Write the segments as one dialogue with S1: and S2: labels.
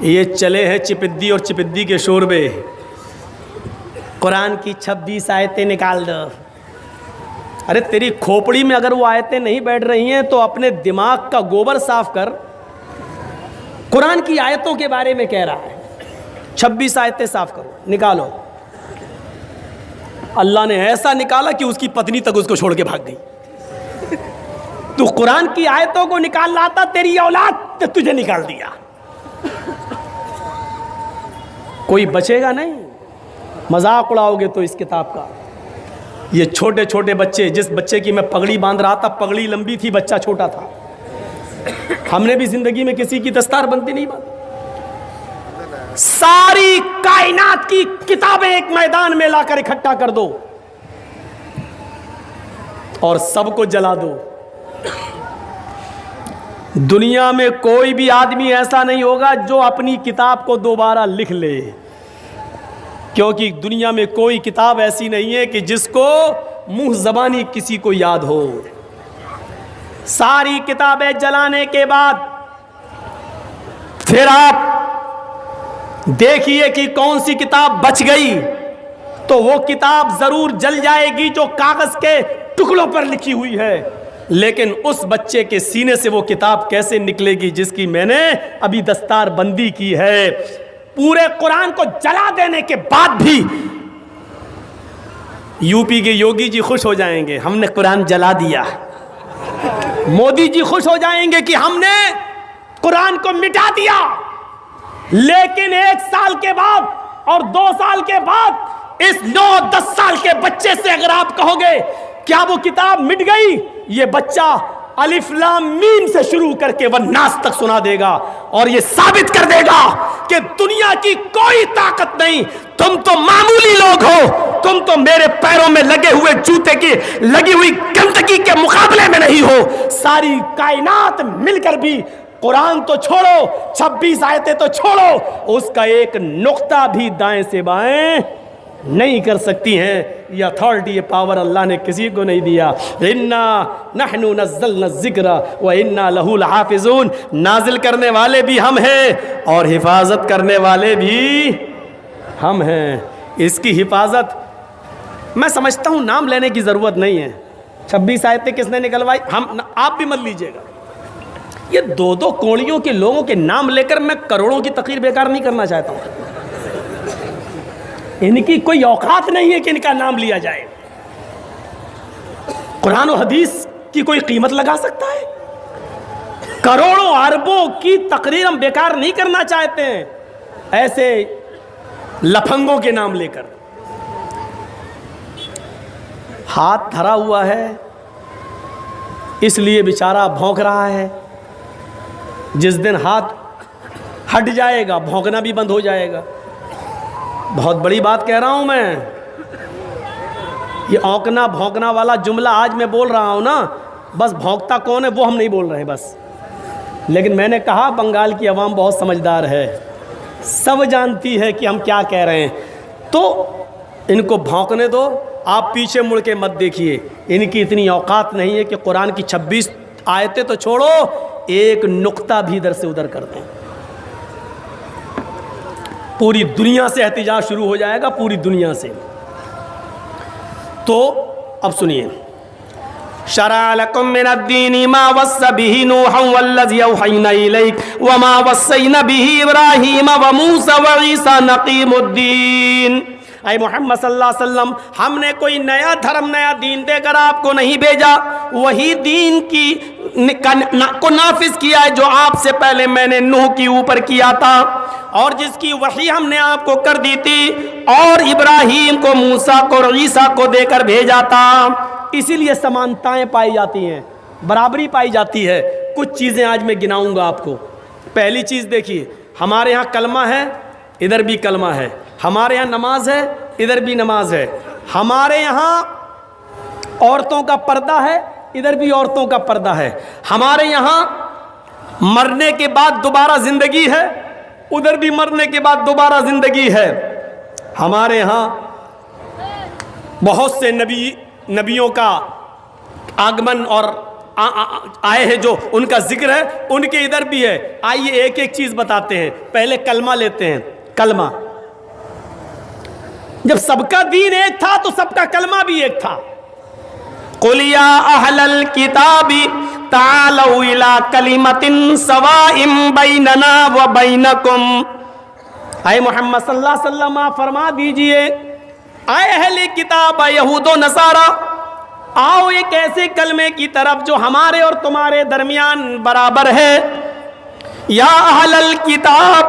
S1: ये चले हैं चिपिद्दी और चिपिद्दी के शोरबे। कुरान की 26 आयतें निकाल दो। अरे तेरी खोपड़ी में अगर वो आयतें नहीं बैठ रही हैं तो अपने दिमाग का गोबर साफ कर। कुरान की आयतों के बारे में कह रहा है, 26 आयतें साफ करो, निकालो। अल्लाह ने ऐसा निकाला कि उसकी पत्नी तक उसको छोड़ के भाग गई। तू कुरान की आयतों को निकाल लाता, तेरी औलाद ने तुझे निकाल दिया। कोई बचेगा नहीं। मजाक उड़ाओगे तो इस किताब का। ये छोटे छोटे बच्चे, जिस बच्चे की मैं पगड़ी बांध रहा था, पगड़ी लंबी थी, बच्चा छोटा था। हमने भी जिंदगी में किसी की दस्तार बंदी नहीं बांधी। सारी कायनात की किताबें एक मैदान में लाकर इकट्ठा कर दो और सबको जला दो। दुनिया में कोई भी आदमी ऐसा नहीं होगा जो अपनी किताब को दोबारा लिख ले, क्योंकि दुनिया में कोई किताब ऐसी नहीं है कि जिसको मुंह जबानी किसी को याद हो। सारी किताबें जलाने के बाद फिर आप देखिए कि कौन सी किताब बच गई, तो वो किताब जरूर जल जाएगी जो कागज के टुकड़ों पर लिखी हुई है। लेकिन उस बच्चे के सीने से वो किताब कैसे निकलेगी जिसकी मैंने अभी दस्तार बंदी की है। पूरे कुरान को जला देने के बाद भी यूपी के योगी जी खुश हो जाएंगे, हमने कुरान जला दिया। मोदी जी खुश हो जाएंगे कि हमने कुरान को मिटा दिया। लेकिन 1 साल के बाद और 2 साल के बाद इस 9-10 साल के बच्चे से अगर आप कहोगे क्या वो किताब मिट गई, ये बच्चा अलिफ लाम मीम से शुरू करके वन्नास तक सुना देगा और ये साबित कर देगा कि दुनिया की कोई ताकत नहीं। तुम तो मामूली लोग हो, तुम तो मेरे पैरों में लगे हुए जूते की लगी हुई गंदगी के मुकाबले में नहीं हो। सारी कायनात मिलकर भी कुरान तो छोड़ो, 26 आयतें तो छोड़ो, उसका एक नुक्ता भी दाएं से बाएं नहीं कर सकती हैं। ये अथॉरिटी, ये पावर अल्लाह ने किसी को नहीं दिया। इन्ना नहनु नज़्ज़लना ज़िक्रा व इन्ना लहू लहाफ़िज़ून। नाजिल करने वाले भी हम हैं और हिफाजत करने वाले भी हम हैं। इसकी हिफाजत मैं समझता हूँ नाम लेने की ज़रूरत नहीं है। 26 आयतें किसने निकलवाई, हम आप भी मत लीजिएगा। ये 2-2 कोड़ियों के लोगों के नाम लेकर मैं करोड़ों की तकरीर बेकार नहीं करना चाहता हूँ। इनकी कोई औकात नहीं है कि इनका नाम लिया जाए। कुरान और हदीस की कोई कीमत लगा सकता है? करोड़ों अरबों की तकरीर हम बेकार नहीं करना चाहते हैं ऐसे लफंगों के नाम लेकर। हाथ धरा हुआ है इसलिए बेचारा भौंक रहा है। जिस दिन हाथ हट जाएगा भौंकना भी बंद हो जाएगा। बहुत बड़ी बात कह रहा हूं मैं। ये औंकना भौंकना वाला जुमला आज मैं बोल रहा हूं ना, बस भौंकता कौन है वो हम नहीं बोल रहे हैं बस। लेकिन मैंने कहा बंगाल की आवाम बहुत समझदार है, सब जानती है कि हम क्या कह रहे हैं, तो इनको भौंकने दो। आप पीछे मुड़ के मत देखिए। इनकी इतनी औकात नहीं है कि कुरान की 26 आयतें तो छोड़ो, एक नुक्ता भी इधर से उधर कर दें। पूरी दुनिया से एहतिजाज शुरू हो जाएगा, पूरी दुनिया से। तो अब सुनिए, शरअ लकुम मिनद्दीनि मा वस्सा बिही नूहन वल्लज़ी औहयना इलैक व मा वस्सैना बिही इब्राहीम व मूसा व ईसा नक़ीमुद्दीन। ऐ मोहम्मद सल्लल्लाहु अलैहि वसल्लम, हमने कोई नया धर्म नया दीन देकर आपको नहीं भेजा, वही दीन को नाफिज किया है जो आपसे पहले मैंने नूह के ऊपर किया था और जिसकी वही हमने आपको कर दी थी, और इब्राहीम को, मूसा को और ईसा को देकर भेजा था। इसीलिए समानताएं पाई जाती हैं, बराबरी पाई जाती है। कुछ चीज़ें आज मैं गिनाऊंगा आपको। पहली चीज़ देखिए, हमारे यहाँ कलमा है, इधर भी कलमा है। हमारे यहाँ नमाज है, इधर भी नमाज है। हमारे यहाँ औरतों का पर्दा है, इधर भी औरतों का पर्दा है। हमारे यहाँ मरने के बाद दोबारा जिंदगी है, उधर भी मरने के बाद दोबारा जिंदगी है। हमारे यहाँ बहुत से नबियों का आगमन और आए हैं जो उनका जिक्र है, उनके इधर भी है। आइए एक एक चीज बताते हैं। पहले कलमा लेते हैं। कलमा, जब सबका दीन एक था तो सबका कलमा भी एक था। कुल या अहलल किताबी तालौ इला कलिमतिन सवाइम बैनना व बैनकुम। आए मोहम्मद सल्लल्लाहु अलैहि वसल्लम आप फरमा दीजिए, आए अहले किताब यहूदो नसारा, आओ एक ऐसे कलमे की तरफ जो हमारे और तुम्हारे दरमियान बराबर है। या अहलल किताब,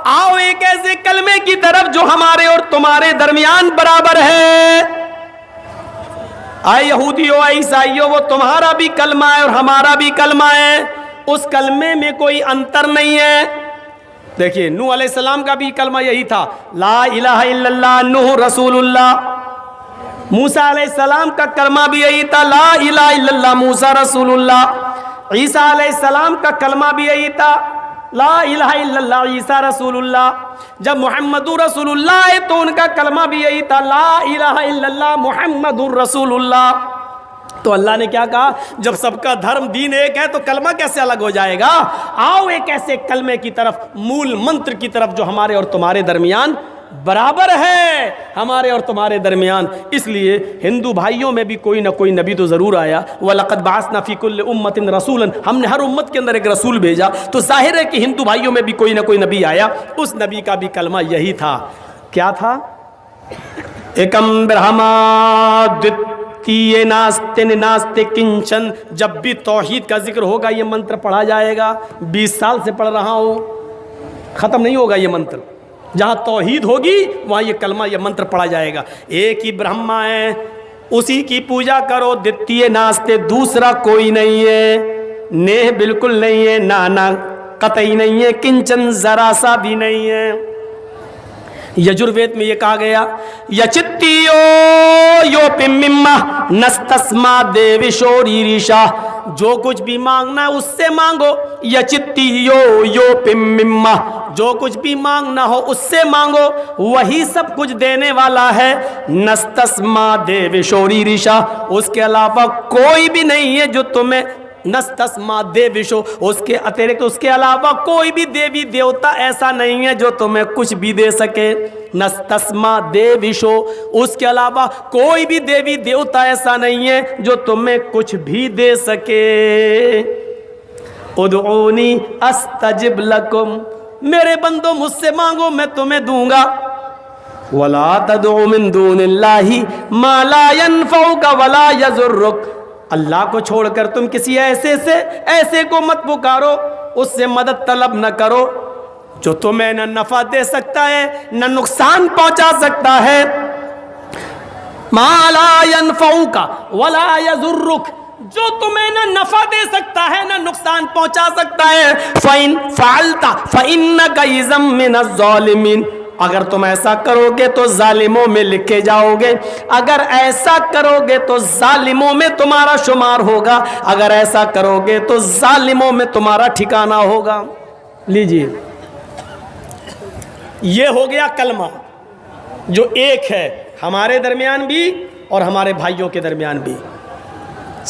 S1: आओ एक ऐसे कलमे की तरफ जो हमारे और तुम्हारे दरमियान बराबर है। आए यहूदियों, आए ईसाइयों, वो तुम्हारा भी कलमा है और हमारा भी कलमा है, उस कलमे में कोई अंतर नहीं है। देखिए नूह अलैहिस्सलाम का भी कलमा यही था, ला इलाहा इल्लल्लाह नूह रसूलुल्लाह। मूसा अलैहिस्सलाम का कलमा भी यही था, ला इलाहा इल्लल्लाह मूसा रसूलुल्लाह। ईसा अलैहिस्सलाम का कलमा भी यही था, ला इलाहा इल्लल्लाह ईसा रसूलुल्लाह। जब मुहम्मदुर रसूलुल्लाह है तो उनका कलमा भी यही था, ला इलाहा इल्लल्लाह मुहम्मदुर रसूलुल्लाह। तो अल्लाह ने क्या कहा, जब सबका धर्म दीन एक है तो कलमा कैसे अलग हो जाएगा। आओ एक ऐसे कलमे की तरफ, मूल मंत्र की तरफ जो हमारे और तुम्हारे दरमियान बराबर है, हमारे और तुम्हारे दरमियान। इसलिए हिंदू भाइयों में भी कोई ना कोई नबी तो ज़रूर आया। वलक़द बाअसना फ़ी कुल्लि उम्मतिन रसूलन, हमने हर उम्मत के अंदर एक रसूल भेजा। तो जाहिर है कि हिंदू भाइयों में भी कोई ना कोई नबी आया, उस नबी का भी कलमा यही था। क्या था? एकम ब्रह्मा द्वितीय नास्ते नास्ते किंचन। जब भी तौहीद का जिक्र होगा ये मंत्र पढ़ा जाएगा। 20 साल से पढ़ रहा हूँ, ख़त्म नहीं होगा ये मंत्र। जहाँ तौहीद होगी वहाँ ये कलमा, ये मंत्र पढ़ा जाएगा। एक ही ब्रह्मा है, उसी की पूजा करो। द्वितीय नास्ते, दूसरा कोई नहीं है। नेह बिल्कुल नहीं है, नाना कतई नहीं है, किंचन जरा सा भी नहीं है। यजुर्वेद में ये कहा गया, यचित्तियो यो पिम्मिम्मा नस्तस्मा देविशोरीरिशा। जो कुछ भी मांगना है उससे मांगो। यचित्तियो यो पिम्मिम्मा, जो कुछ भी मांगना हो उससे मांगो, वही सब कुछ देने वाला है। नस्तस्मा देविशोरीरिशा, उसके अलावा कोई भी नहीं है जो तुम्हें, नस्तस्मा देविशो, उसके अतिरिक्त उसके अलावा कोई भी देवी देवता ऐसा नहीं है जो तुम्हें कुछ भी दे सके। नस्तस्मा देविशो, उसके अलावा कोई भी देवी देवता ऐसा नहीं है जो तुम्हें कुछ भी दे सके। उदऊनी अस्तजिब लकुम, मेरे बंदो मुझसे मांगो मैं तुम्हें दूंगा। वला तदउ मिन दूनिल्लाहि मा ला यनफउका वला यज़ुर्रुक, अल्लाह को छोड़कर तुम किसी ऐसे को मत पुकारो, उससे मदद तलब न करो जो तुम्हें न नफा दे सकता है न नुकसान पहुंचा सकता है। मा ला यनफउका वला यज़ुर्रुक, जो तुम्हें न नफा दे सकता है न नुकसान पहुंचा सकता है। फ़इन फ़अल्ता फ़इन्नका इज़म मिनज़ ज़ालिमीन, अगर तुम ऐसा करोगे तो जालिमों में लिखे जाओगे। अगर ऐसा करोगे तो जालिमों में तुम्हारा शुमार होगा। अगर ऐसा करोगे तो जालिमों में तुम्हारा ठिकाना होगा। लीजिए, ये हो गया कलमा जो एक है, हमारे दरमियान भी और हमारे भाइयों के दरमियान भी।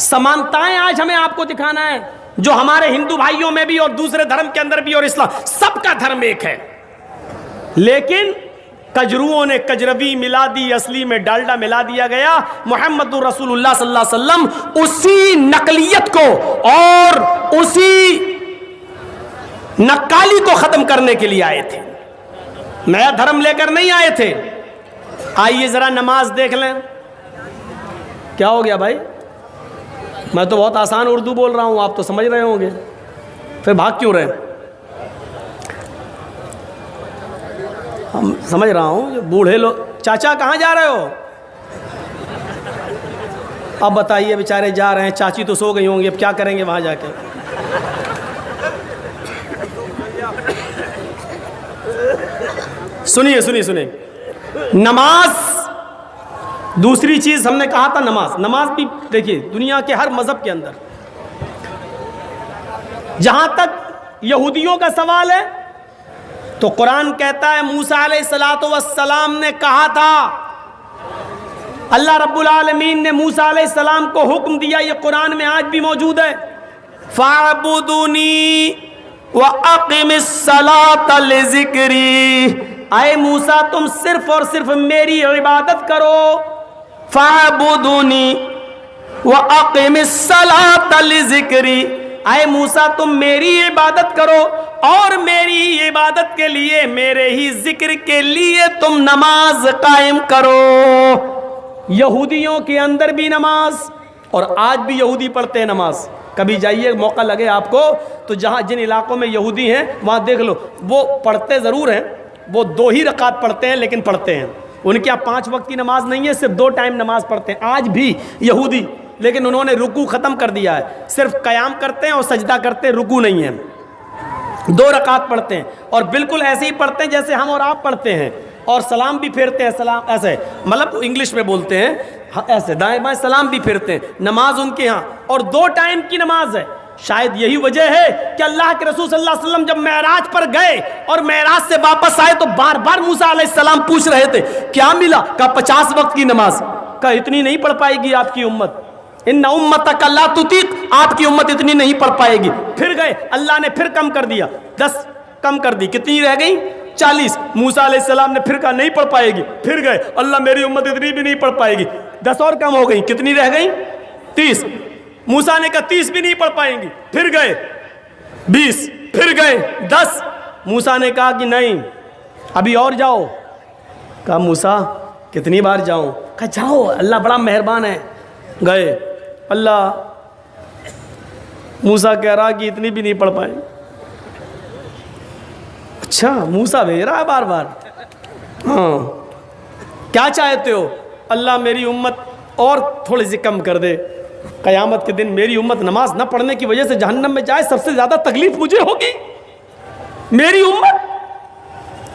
S1: समानताएं आज हमें आपको दिखाना है, जो हमारे हिंदू भाइयों में भी और दूसरे धर्म के अंदर भी और इस्लाम, सबका धर्म एक है। लेकिन कजरुओं ने कजरवी मिला दी, असली में डालडा मिला दिया गया। मुहम्मदुर रसूलुल्लाह सल्लल्लाहु अलैहि वसल्लम उसी नकलियत को और उसी नक्काली को खत्म करने के लिए आए थे, नया धर्म लेकर नहीं आए थे। आइए जरा नमाज देख लें। क्या हो गया भाई? मैं तो बहुत आसान उर्दू बोल रहा हूं, आप तो समझ रहे होंगे, फिर भाग क्यों रहे? हम समझ रहा हूँ, बूढ़े लोग। चाचा कहाँ जा रहे हो? अब बताइए, बेचारे जा रहे हैं, चाची तो सो गई होंगी, अब क्या करेंगे वहाँ जाके? सुनिए सुनिए सुनिए, नमाज दूसरी चीज़ हमने कहा था। नमाज भी देखिए दुनिया के हर मज़हब के अंदर, जहाँ तक यहूदियों का सवाल है तो कुरान कहता है मूसा अलैहिस्सलातु वस्सलाम ने कहा था, अल्लाह रब्बुल आलमीन ने मूसा अलैहिस्सलाम को हुक्म दिया, ये कुरान में आज भी मौजूद है, फ़अबुदूनी व अक़िमिस्सलाता लिज़िक्री। आए मूसा तुम सिर्फ और सिर्फ मेरी इबादत करो। फ़अबुदूनी व अक़िमिस्सलाता लिज़िक्री। आए मूसा तुम मेरी इबादत करो और मेरी इबादत के लिए, मेरे ही जिक्र के लिए तुम नमाज कायम करो। यहूदियों के अंदर भी नमाज, और आज भी यहूदी पढ़ते हैं नमाज। कभी जाइए, मौका लगे आपको तो जहाँ जिन इलाकों में यहूदी हैं वहाँ देख लो, वो पढ़ते ज़रूर हैं, वो 2 ही रकात पढ़ते हैं लेकिन पढ़ते हैं। उनके यहाँ 5 वक्त की नमाज नहीं है, सिर्फ 2 टाइम नमाज पढ़ते हैं आज भी यहूदी। लेकिन उन्होंने रुकू ख़त्म कर दिया है, सिर्फ क़याम करते हैं और सजदा करते हैं, रुकू नहीं है। 2 रकात पढ़ते हैं और बिल्कुल ऐसे ही पढ़ते हैं जैसे हम और आप पढ़ते हैं, और सलाम भी फेरते हैं, सलाम ऐसे, मतलब इंग्लिश में बोलते हैं ऐसे, दाएं बाएं सलाम भी फेरते हैं। नमाज उनके यहाँ, और 2 टाइम की नमाज है। शायद यही वजह है कि अल्लाह के रसूल सल्लल्लाहु अलैहि वसल्लम जब मेराज पर गए और मेराज से वापस आए तो बार बार मूसा अलैहिस्सलाम पूछ रहे थे क्या मिला? कहा 50 वक्त की नमाज। कहा इतनी नहीं पढ़ पाएगी आपकी उम्मत, इन्ना उम्मतक ला तुतीक, आपकी उम्मत इतनी नहीं पढ़ पाएगी। फिर गए, अल्लाह ने फिर कम कर दिया, 10 कम कर दी, कितनी रह गई? 40। मूसा अलैहिस्सलाम ने फिर कहा नहीं पढ़ पाएगी। फिर गए, अल्लाह मेरी उम्मत इतनी भी नहीं पढ़ पाएगी, 10 और कम हो गई, कितनी रह गई? 30। मूसा ने कहा 30 भी नहीं पढ़ पाएंगी। फिर गए 20, फिर गए 10। मूसा ने कहा कि नहीं अभी और जाओ। कहा मूसा कितनी बार जाऊं? कहा जाओ, अल्लाह बड़ा मेहरबान है। गए, अल्लाह, मूसा कह रहा कि इतनी भी नहीं पढ़ पाए। अच्छा, मूसा भेज रहा है बार बार। हाँ, क्या चाहते हो? अल्लाह मेरी उम्मत और थोड़ी सी कम कर दे, क़यामत के दिन मेरी उम्मत नमाज न पढ़ने की वजह से जहन्नम में जाए, सबसे ज़्यादा तकलीफ मुझे होगी। मेरी उम्मत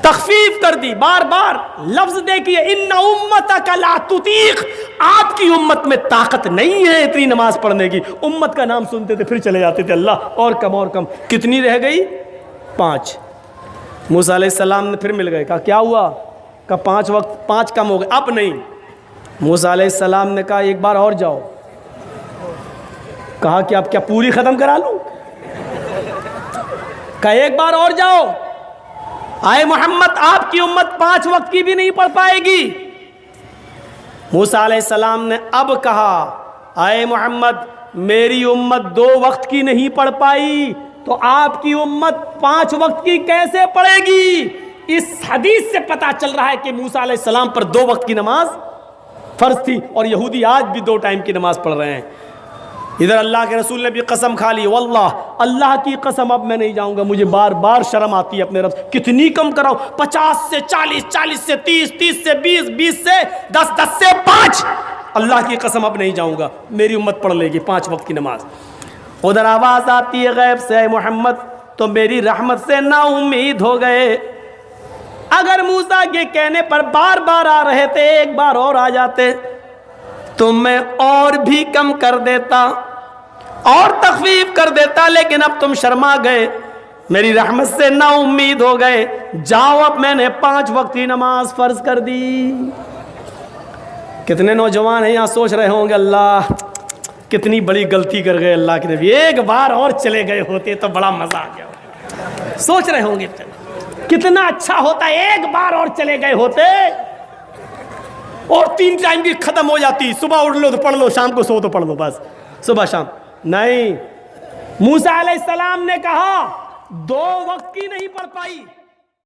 S1: तखफीफ कर दी, बार बार लफ्ज़ देखिए, इन्ना उम्मतक ला तुतीक, आपकी उम्मत में ताकत नहीं है इतनी नमाज पढ़ने की। उम्मत का नाम सुनते थे फिर चले जाते थे, अल्लाह और कम और कम। कितनी रह गई? 5। मूसा अलैहिस्सलाम ने फिर मिल गए, कहा क्या हुआ? कहा 5 वक्त, 5 कम हो गए, अब नहीं। मूसा अलैहिस्सलाम ने कहा एक बार और जाओ। कहा कि अब क्या पूरी ख़त्म करा लूँ? कहा एक बार और जाओ। आए मोहम्मद, आपकी उम्मत 5 वक्त की भी नहीं पढ़ पाएगी। मूसा अलैहिस्सलाम ने अब कहा, आए मोहम्मद, मेरी उम्मत 2 वक्त की नहीं पढ़ पाई तो आपकी उम्मत 5 वक्त की कैसे पढ़ेगी? इस हदीस से पता चल रहा है कि मूसा अलैहिस्सलाम पर 2 वक्त की नमाज फ़र्ज थी, और यहूदी आज भी 2 टाइम की नमाज पढ़ रहे हैं। इधर अल्लाह के रसूल ने भी कसम खा ली, वल्लाह, अल्लाह की कसम अब मैं नहीं जाऊंगा, मुझे बार बार शर्म आती है अपने रब। कितनी कम कराऊं? 50 से 40, 40 से 30, 30 से 20, 20 से 10, 10 से 5। अल्लाह की कसम अब नहीं जाऊंगा, मेरी उम्मत पढ़ लेगी 5 वक्त की नमाज। उधर आवाज़ आती है गैब से, मोहम्मद तो मेरी रहमत से ना उम्मीद हो गए। अगर मूसा के कहने पर बार बार आ रहे थे, एक बार और आ जाते तो मैं और भी कम कर देता और तखफीफ कर देता, लेकिन अब तुम शर्मा गए, मेरी रहमत से ना उम्मीद हो गए। जाओ, अब मैंने 5 वक्त की नमाज फर्ज कर दी। कितने नौजवान हैं यहाँ सोच रहे होंगे, अल्लाह कितनी बड़ी गलती कर गए, अल्लाह के नबी एक बार और चले गए होते तो बड़ा मजा आ गया। सोच रहे होंगे कितना अच्छा होता, एक बार और चले गए होते और 3 टाइम की खत्म हो जाती। सुबह उठ लो तो पढ़ लो, शाम को सो तो पढ़ लो, बस सुबह शाम। नहीं, मूसा अलैहिस्सलाम ने कहा 2 वक्त की नहीं पढ़ पाई।